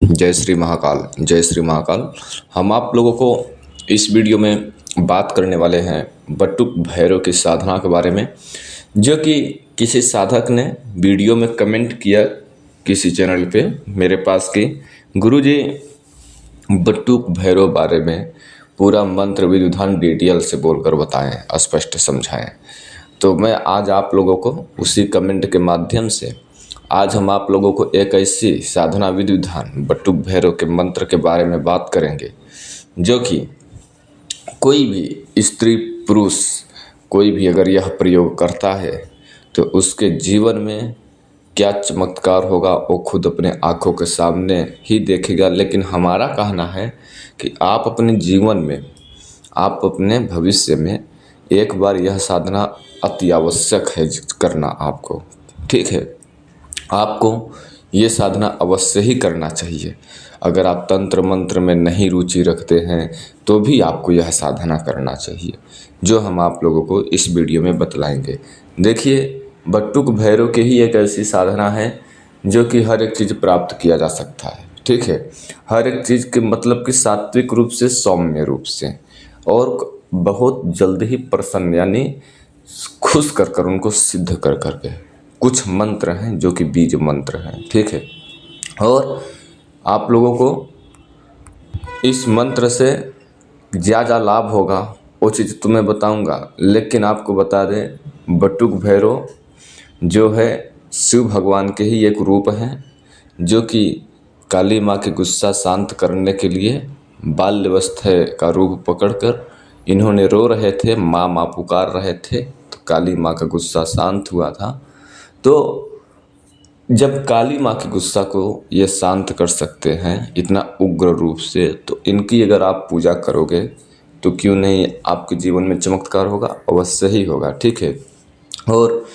जय श्री महाकाल, जय श्री महाकाल। हम आप लोगों को इस वीडियो में बात करने वाले हैं बटुक भैरव की साधना के बारे में, जो कि किसी साधक ने वीडियो में कमेंट किया किसी चैनल पे मेरे पास कि गुरुजी बटुक भैरव बारे में पूरा मंत्र विधि विधान डिटेल से बोलकर बताएं, स्पष्ट समझाएं। तो मैं आज आप लोगों को उसी कमेंट के माध्यम से आज हम आप लोगों को एक ऐसी साधना विधि विधान बटुक भैरव के मंत्र के बारे में बात करेंगे, जो कि कोई भी स्त्री पुरुष कोई भी अगर यह प्रयोग करता है तो उसके जीवन में क्या चमत्कार होगा वो खुद अपने आंखों के सामने ही देखेगा। लेकिन हमारा कहना है कि आप अपने जीवन में, आप अपने भविष्य में एक बार यह साधना अति आवश्यक है करना आपको, ठीक है। आपको ये साधना अवश्य ही करना चाहिए। अगर आप तंत्र मंत्र में नहीं रुचि रखते हैं तो भी आपको यह साधना करना चाहिए, जो हम आप लोगों को इस वीडियो में बतलाएंगे। देखिए, बटुक भैरव की ही एक ऐसी साधना है जो कि हर एक चीज़ प्राप्त किया जा सकता है, ठीक है। हर एक चीज़ के मतलब कि सात्विक रूप से, सौम्य रूप से और बहुत जल्द ही प्रसन्न यानी खुश कर कर उनको सिद्ध कर करके कुछ मंत्र हैं जो कि बीज मंत्र हैं, ठीक है। और आप लोगों को इस मंत्र से ज़्यादा लाभ होगा वो चीज़ तुम्हें बताऊंगा। लेकिन आपको बता दें, बटुक भैरव जो है शिव भगवान के ही एक रूप हैं, जो कि काली माँ के गुस्सा शांत करने के लिए बाल्यावस्था का रूप पकड़कर इन्होंने रो रहे थे, माँ माँ पुकार रहे थे, तो काली माँ का गुस्सा शांत हुआ था। तो जब काली माँ के गुस्सा को ये शांत कर सकते हैं इतना उग्र रूप से, तो इनकी अगर आप पूजा करोगे तो क्यों नहीं आपके जीवन में चमत्कार होगा, अवश्य ही होगा, ठीक है। और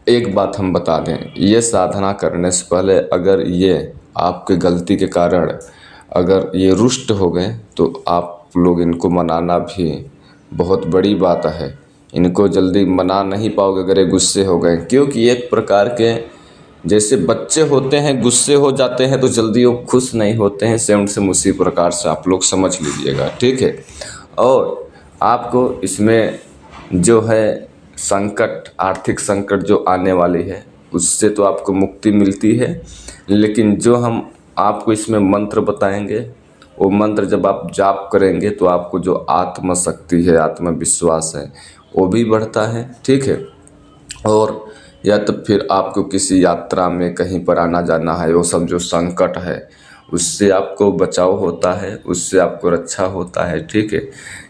एक बात हम बता दें, ये साधना करने से पहले अगर ये आपके गलती के कारण अगर ये रुष्ट हो गए तो आप लोग इनको मनाना भी बहुत बड़ी बात है। इनको जल्दी मना नहीं पाओगे अगर ये गुस्से हो गए, क्योंकि एक प्रकार के जैसे बच्चे होते हैं गुस्से हो जाते हैं तो जल्दी वो खुश नहीं होते हैं, सेम उसी प्रकार से आप लोग समझ लीजिएगा, ठीक है। और आपको इसमें जो है संकट, आर्थिक संकट जो आने वाली है उससे तो आपको मुक्ति मिलती है। लेकिन जो हम आपको इसमें मंत्र बताएंगे वो मंत्र जब आप जाप करेंगे तो आपको जो आत्मशक्ति है, आत्मविश्वास है, वो भी बढ़ता है, ठीक है। और या तो फिर आपको किसी यात्रा में कहीं पर आना जाना है, वो सब जो संकट है उससे आपको बचाव होता है, उससे आपको रक्षा होता है, ठीक है।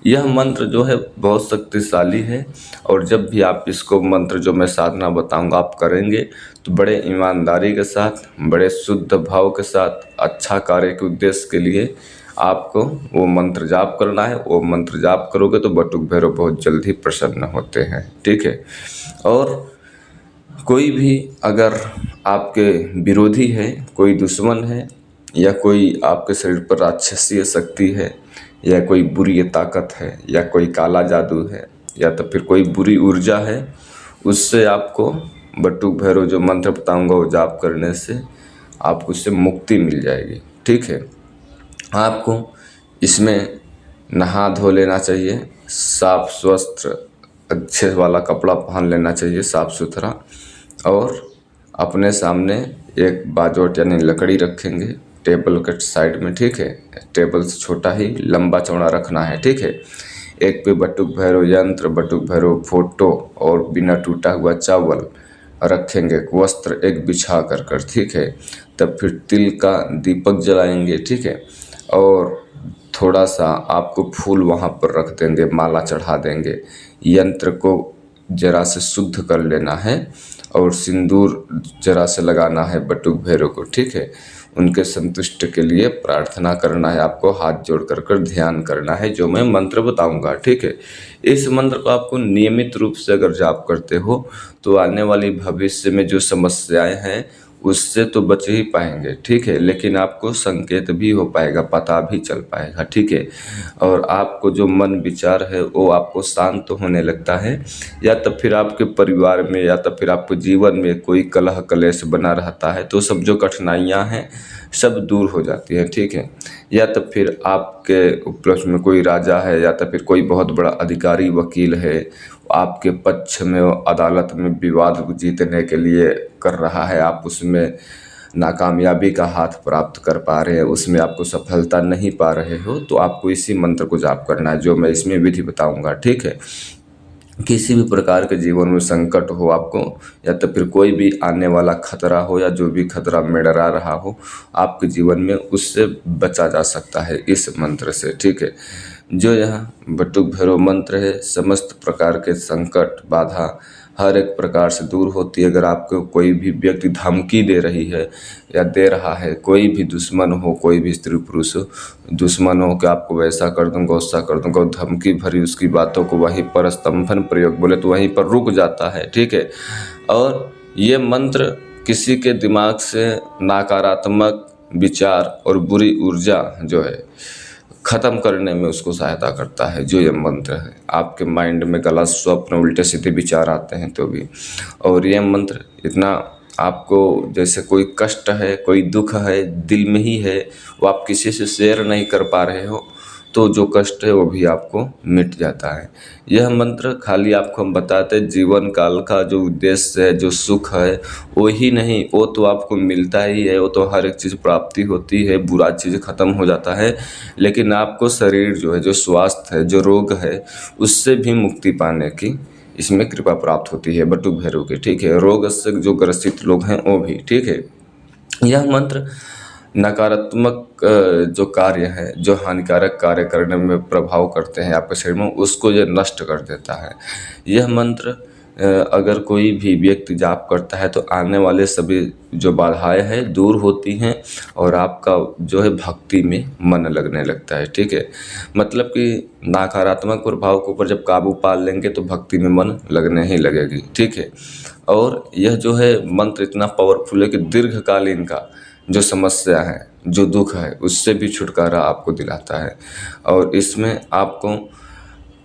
यह मंत्र जो है बहुत शक्तिशाली है। और जब भी आप इसको मंत्र जो मैं साधना बताऊंगा आप करेंगे तो बड़े ईमानदारी के साथ, बड़े शुद्ध भाव के साथ, अच्छा कार्य के उद्देश्य के लिए आपको वो मंत्र जाप करना है। वो मंत्र जाप करोगे तो बटुक भैरव बहुत जल्द ही प्रसन्न होते हैं, ठीक है। और कोई भी अगर आपके विरोधी है, कोई दुश्मन है, या कोई आपके शरीर पर राक्षसीय शक्ति है, या कोई बुरी ताकत है, या कोई काला जादू है, या तो फिर कोई बुरी ऊर्जा है, उससे आपको बटुक भैरव जो मंत्र बताऊंगा वो जाप करने से आपको उससे मुक्ति मिल जाएगी, ठीक है। आपको इसमें नहा धो लेना चाहिए, साफ स्वस्थ अच्छे वाला कपड़ा पहन लेना चाहिए, साफ सुथरा। और अपने सामने एक बाजोट यानी लकड़ी रखेंगे टेबल के साइड में, ठीक है। टेबल से छोटा ही लंबा चौड़ा रखना है, ठीक है। एक पे बटुक भैरव यंत्र, बटुक भैरव फोटो और बिना टूटा हुआ चावल रखेंगे, वस्त्र एक बिछा कर, ठीक है। तब फिर तिल का दीपक जलाएंगे, ठीक है। और थोड़ा सा आपको फूल वहाँ पर रख देंगे, माला चढ़ा देंगे। यंत्र को जरा से शुद्ध कर लेना है और सिंदूर जरा से लगाना है बटुक भैरव को, ठीक है। उनके संतुष्ट के लिए प्रार्थना करना है, आपको हाथ जोड़ कर ध्यान करना है, जो मैं मंत्र बताऊंगा, ठीक है। इस मंत्र को आपको नियमित रूप से अगर जाप करते हो तो आने वाली भविष्य में जो समस्याएं हैं उससे तो बच ही पाएंगे, ठीक है, लेकिन आपको संकेत भी हो पाएगा, पता भी चल पाएगा, ठीक है। और आपको जो मन विचार है वो आपको शांत होने लगता है, या तो फिर आपके परिवार में या तो फिर आपके जीवन में कोई कलह कलेश बना रहता है तो सब जो कठिनाइयाँ हैं सब दूर हो जाती हैं, ठीक है। या तो फिर आपके उपलक्ष्य में कोई राजा है या तो फिर कोई बहुत बड़ा अधिकारी वकील है, आपके पक्ष में अदालत में विवाद जीतने के लिए कर रहा है, आप उसमें नाकामयाबी का हाथ प्राप्त कर पा रहे हैं, उसमें आपको सफलता नहीं पा रहे हो, तो आपको इसी मंत्र को जाप करना है जो मैं इसमें विधि बताऊंगा, ठीक है। किसी भी प्रकार के जीवन में संकट हो आपको, या तो फिर कोई भी आने वाला खतरा हो या जो भी खतरा मंडरा रहा हो आपके जीवन में, उससे बचा जा सकता है इस मंत्र से, ठीक है। जो यह बटुक भैरव मंत्र है, समस्त प्रकार के संकट बाधा हर एक प्रकार से दूर होती है। अगर आपको कोई भी व्यक्ति धमकी दे रही है या दे रहा है, कोई भी दुश्मन हो, कोई भी स्त्री पुरुष हो, दुश्मन हो कि आपको वैसा कर दूंगा वैसा कर दूंगा, धमकी भरी उसकी बातों को वहीं पर स्तंभन प्रयोग बोले तो वहीं पर रुक जाता है, ठीक है। और ये मंत्र किसी के दिमाग से नकारात्मक विचार और बुरी ऊर्जा जो है खत्म करने में उसको सहायता करता है। जो ये मंत्र है, आपके माइंड में गलत स्वप्न उल्टे सीधे विचार आते हैं तो भी, और ये मंत्र इतना आपको जैसे कोई कष्ट है, कोई दुख है, दिल में ही है, वो आप किसी से शेयर नहीं कर पा रहे हो, तो जो कष्ट है वो भी आपको मिट जाता है। यह मंत्र खाली आपको हम बताते जीवन काल का जो उद्देश्य है, जो सुख है वो ही नहीं, वो तो आपको मिलता ही है, वो तो हर एक चीज़ प्राप्ति होती है, बुरा चीज़ खत्म हो जाता है, लेकिन आपको शरीर जो है, जो स्वास्थ्य है, जो रोग है, उससे भी मुक्ति पाने की इसमें कृपा प्राप्त होती है बटुक भैरव की, ठीक है। रोग से जो ग्रसित लोग हैं वो भी, ठीक है। यह मंत्र नकारात्मक जो कार्य है, जो हानिकारक कार्य करने में प्रभाव करते हैं आपके शरीर में, उसको ये नष्ट कर देता है। यह मंत्र अगर कोई भी व्यक्ति जाप करता है तो आने वाले सभी जो बाधाएं हैं दूर होती हैं और आपका जो है भक्ति में मन लगने लगता है, ठीक है। मतलब कि नकारात्मक प्रभाव के ऊपर जब काबू पा लेंगे तो भक्ति में मन लगने ही लगेगी, ठीक है। और यह जो है मंत्र इतना पावरफुल है कि दीर्घकालीन का जो समस्या है, जो दुख है, उससे भी छुटकारा आपको दिलाता है। और इसमें आपको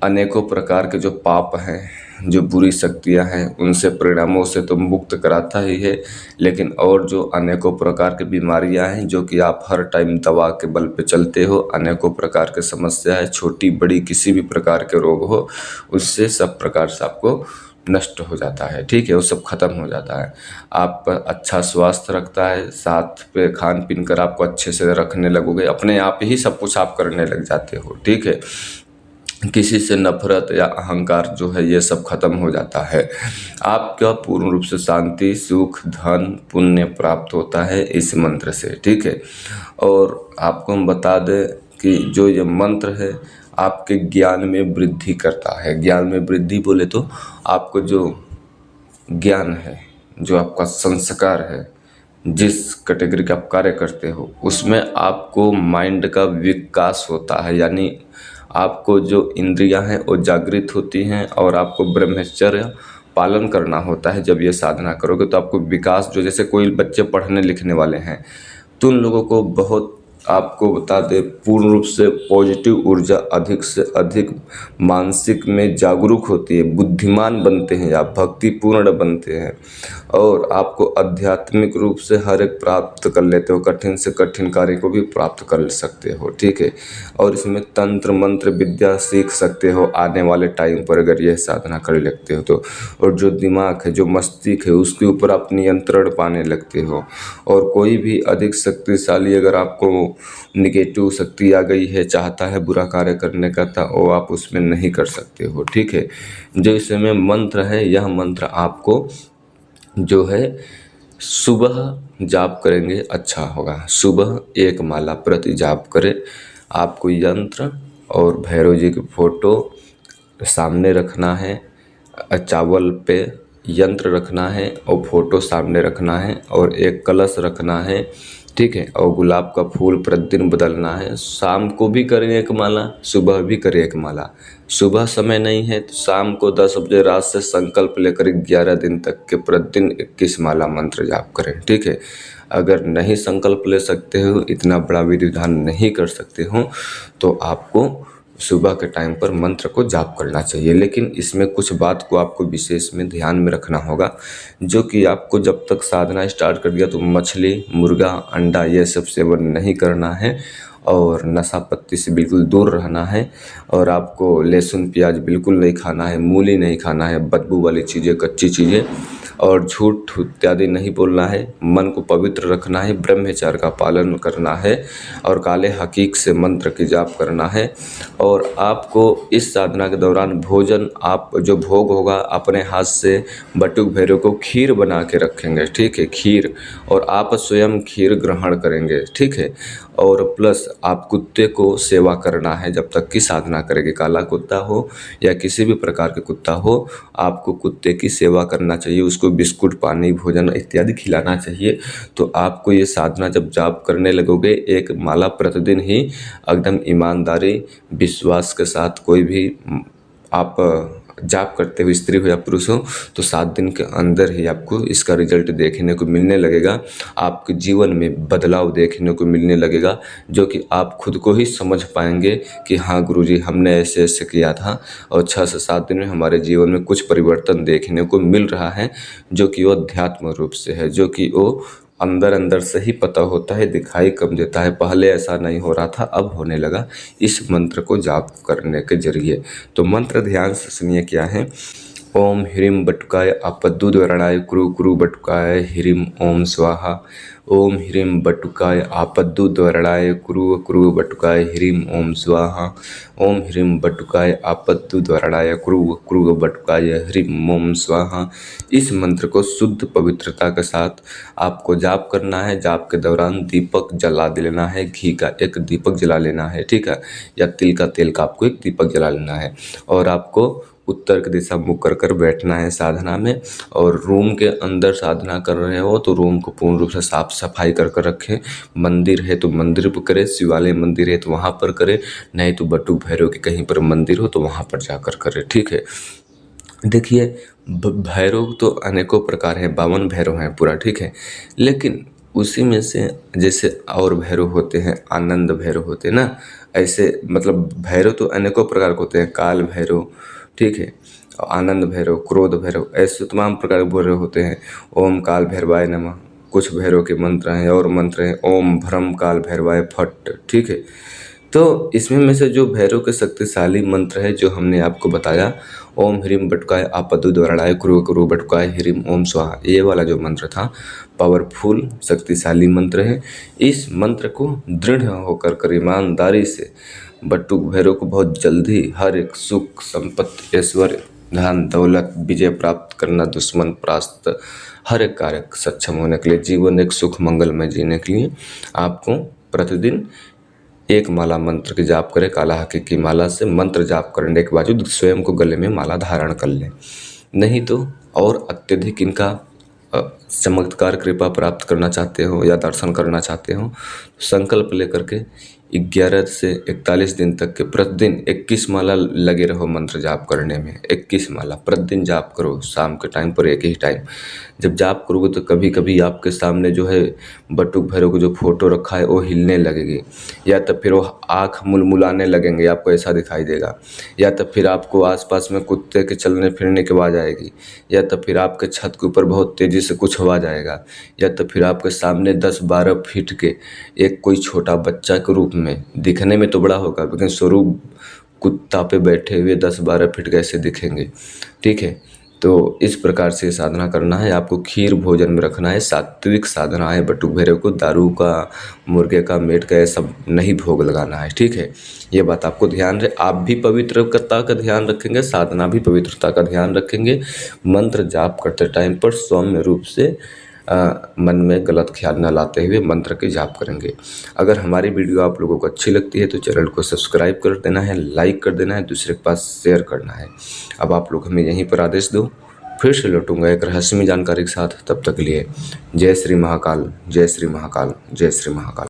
अनेकों प्रकार के जो पाप हैं, जो बुरी शक्तियां हैं, उनसे परिणामों से तो मुक्त कराता ही है, लेकिन और जो अनेकों प्रकार की बीमारियां हैं जो कि आप हर टाइम दवा के बल पे चलते हो, अनेकों प्रकार के समस्या है, छोटी बड़ी किसी भी प्रकार के रोग हो, उससे सब प्रकार से आपको नष्ट हो जाता है, ठीक है, वो सब खत्म हो जाता है। आप पर अच्छा स्वास्थ्य रखता है, साथ पे खान पीन कर आपको अच्छे से रखने लगोगे, अपने आप ही सब कुछ आप करने लग जाते हो, ठीक है। किसी से नफरत या अहंकार जो है ये सब खत्म हो जाता है। आपका पूर्ण रूप से शांति, सुख, धन, पुण्य प्राप्त होता है इस मंत्र से, ठीक है। और आपको हम बता दें कि जो ये मंत्र है आपके ज्ञान में वृद्धि करता है। ज्ञान में वृद्धि बोले तो आपको जो ज्ञान है, जो आपका संस्कार है, जिस कैटेगरी का आप कार्य करते हो उसमें आपको माइंड का विकास होता है, यानी आपको जो इंद्रियां हैं वो जागृत होती हैं और आपको ब्रह्मचर्य पालन करना होता है। जब ये साधना करोगे तो आपको विकास, जो जैसे कोई बच्चे पढ़ने लिखने वाले हैं तो उन लोगों को बहुत, आपको बता दें, पूर्ण रूप से पॉजिटिव ऊर्जा अधिक से अधिक मानसिक में जागरूक होती है, बुद्धिमान बनते हैं, आप भक्ति पूर्ण बनते हैं और आपको आध्यात्मिक रूप से हर एक प्राप्त कर लेते हो, कठिन से कठिन कार्य को भी प्राप्त कर सकते हो, ठीक है। और इसमें तंत्र मंत्र विद्या सीख सकते हो आने वाले टाइम पर अगर यह साधना कर लेते हो तो। और जो दिमाग है, जो मस्तिष्क है, उसके ऊपर आप नियंत्रण पाने लगते हो। और कोई भी अधिक शक्तिशाली अगर आपको निगेटिव शक्ति आ गई है, चाहता है बुरा कार्य करने का, तो वो आप उसमें नहीं कर सकते हो, ठीक है। जो इसमें मंत्र है, यह मंत्र आपको जो है सुबह जाप करेंगे अच्छा होगा। सुबह 1 माला प्रति जाप करें। आपको यंत्र और भैरव जी की फोटो सामने रखना है, चावल पे यंत्र रखना है और फोटो सामने रखना है और एक कलश रखना है। ठीक है। और गुलाब का फूल प्रतिदिन बदलना है, शाम को भी करें एक माला, सुबह भी करें एक माला। सुबह समय नहीं है तो शाम को 10 बजे रात से संकल्प लेकर 11 दिन तक के प्रतिदिन 21 माला मंत्र जाप करें, ठीक है। अगर नहीं संकल्प ले सकते हो, इतना बड़ा विधि विधान नहीं कर सकते हो, तो आपको सुबह के टाइम पर मंत्र को जाप करना चाहिए। लेकिन इसमें कुछ बात को आपको विशेष में ध्यान में रखना होगा, जो कि आपको जब तक साधना स्टार्ट कर दिया तो मछली, मुर्गा, अंडा ये सब सेवन नहीं करना है, और नशा पत्ती से बिल्कुल दूर रहना है, और आपको लहसुन प्याज बिल्कुल नहीं खाना है, मूली नहीं खाना है, बदबू वाली चीज़ें, कच्ची चीज़ें, और झूठ इत्यादि नहीं बोलना है। मन को पवित्र रखना है, ब्रह्मचर्य का पालन करना है, और काले हकीक से मंत्र की जाप करना है। और आपको इस साधना के दौरान भोजन, आप जो भोग होगा अपने हाथ से बटुक भैरव को खीर बना के रखेंगे, ठीक है, खीर, और आप स्वयं खीर ग्रहण करेंगे, ठीक है। और प्लस आप कुत्ते को सेवा करना है जब तक कि साधना करेंगे। काला कुत्ता हो या किसी भी प्रकार के कुत्ता हो, आपको कुत्ते की सेवा करना चाहिए, उसको बिस्कुट, पानी, भोजन इत्यादि खिलाना चाहिए। तो आपको ये साधना जब जाप करने लगोगे, एक माला प्रतिदिन ही एकदम ईमानदारी, विश्वास के साथ कोई भी आप जाप करते हुए, स्त्री हो या पुरुष हो, तो 7 दिन के अंदर ही आपको इसका रिजल्ट देखने को मिलने लगेगा। आपके जीवन में बदलाव देखने को मिलने लगेगा, जो कि आप खुद को ही समझ पाएंगे कि हाँ गुरुजी, हमने ऐसे ऐसे किया था और 6 से 7 दिन में हमारे जीवन में कुछ परिवर्तन देखने को मिल रहा है, जो कि वो अध्यात्म रूप से है, जो कि वो अंदर अंदर से ही पता होता है, दिखाई कम देता है। पहले ऐसा नहीं हो रहा था, अब होने लगा इस मंत्र को जाप करने के जरिए। तो मंत्र ध्यान से सुनिए क्या है। ओम ह्रीं बटुकाय आपद्दुद्वरणाय कुरु कुरु बटुकाय ह्रीं ओम स्वाहा। ओम ह्रीं बटुकाय आपद्दुद्वरणाय कुरु कुरु बटुकाय ह्रीं ओम स्वाहा। ओम ह्रीं बटुकाय आपद्दुद्वरणाय कुरु कुरु बटुकाय ह्रीं ओम स्वाहा। इस मंत्र को शुद्ध पवित्रता के साथ आपको जाप करना है। जाप के दौरान दीपक जला लेना है, घी का एक दीपक जला लेना है, ठीक है, या तिल का तेल का आपको एक दीपक जला लेना है। और आपको उत्तर की दिशा मुख कर कर बैठना है साधना में। और रूम के अंदर साधना कर रहे हो तो रूम को पूर्ण रूप से साफ सफाई कर कर रखें। मंदिर है तो मंदिर पर करें, शिवालय मंदिर है तो वहाँ पर करें, नहीं तो बटुक भैरव के कहीं पर मंदिर हो तो वहाँ पर जाकर करें, ठीक है। देखिए, भैरव तो अनेकों प्रकार हैं, 52 भैरव हैं पूरा, ठीक है। लेकिन उसी में से जैसे और भैरव होते हैं, आनंद भैरव होते हैं ना, ऐसे मतलब भैरव तो अनेकों प्रकार के होते हैं। काल भैरव, ठीक है, आनंद भैरव, क्रोध भैरव, ऐसे तमाम प्रकार के भैरव होते हैं। ओम काल भैरवाय नमः कुछ भैरव के मंत्र हैं, और मंत्र हैं ओम भ्रम काल भैरवाय फट, ठीक है। तो इसमें में से जो भैरव के शक्तिशाली मंत्र है जो हमने आपको बताया, ओम ह्रीं बटुकाय आपद्दुद्वरणाय कुरु कुरु बटुकाय ह्रीं ओम स्वाहा, ये वाला जो मंत्र था पावरफुल शक्तिशाली मंत्र है। इस मंत्र को दृढ़ होकर कर ईमानदारी से बटुक भैरव को बहुत जल्दी हर एक सुख, संपत्ति, ऐश्वर्य, धन दौलत, विजय प्राप्त करना, दुश्मन परास्त, हर एक कार्य सक्षम होने के लिए, जीवन एक सुख मंगल में जीने के लिए आपको प्रतिदिन एक माला मंत्र की जाप करें। काला हकीक की माला से मंत्र जाप करने के बावजूद स्वयं को गले में माला धारण कर लें। नहीं तो और अत्यधिक इनका चमत्कार कृपा प्राप्त करना चाहते हो या दर्शन करना चाहते हो, संकल्प लेकर के 11 से 41 दिन तक के प्रतिदिन 21 माला लगे रहो मंत्र जाप करने में। 21 माला प्रतिदिन जाप करो, शाम के टाइम पर एक ही टाइम। जब जाप करोगे तो कभी कभी आपके सामने जो है बटुक भैरव को जो फोटो रखा है वो हिलने लगेगी, या तो फिर वो आँख मुलमुलाने लगेंगे, आपको ऐसा दिखाई देगा, या तो फिर आपको आसपास में कुत्ते के चलने फिरने की आवाज़ आएगी, या तो फिर आपके छत के ऊपर बहुत तेज़ी से कुछ आवाज़ आएगा, या तो फिर आपके सामने 10-12 फीट के एक कोई छोटा बच्चा के रूप में, दिखने में तो बड़ा होगा लेकिन स्वरूप कुत्ता पे बैठे हुए 10-12 फीट कैसे दिखेंगे, ठीक है। तो इस प्रकार से साधना करना है। आपको खीर भोजन में रखना है, सात्विक साधना है। बटुक भैरव को दारू का, मुर्गे का, मीट का ये सब नहीं भोग लगाना है, ठीक है। ये बात आपको ध्यान रहे। आप भी पवित्रता का ध्यान रखेंगे, साधना भी पवित्रता का ध्यान रखेंगे। मंत्र जाप करते टाइम पर सौम्य रूप से मन में गलत ख्याल न लाते हुए मंत्र की जाप करेंगे। अगर हमारी वीडियो आप लोगों को अच्छी लगती है तो चैनल को सब्सक्राइब कर देना है, लाइक कर देना है, दूसरे के पास शेयर करना है। अब आप लोग हमें यहीं पर आदेश दो। फिर से लौटूंगा एक रहस्यमय जानकारी के साथ। तब तक के लिए जय श्री महाकाल, जय श्री महाकाल, जय श्री महाकाल।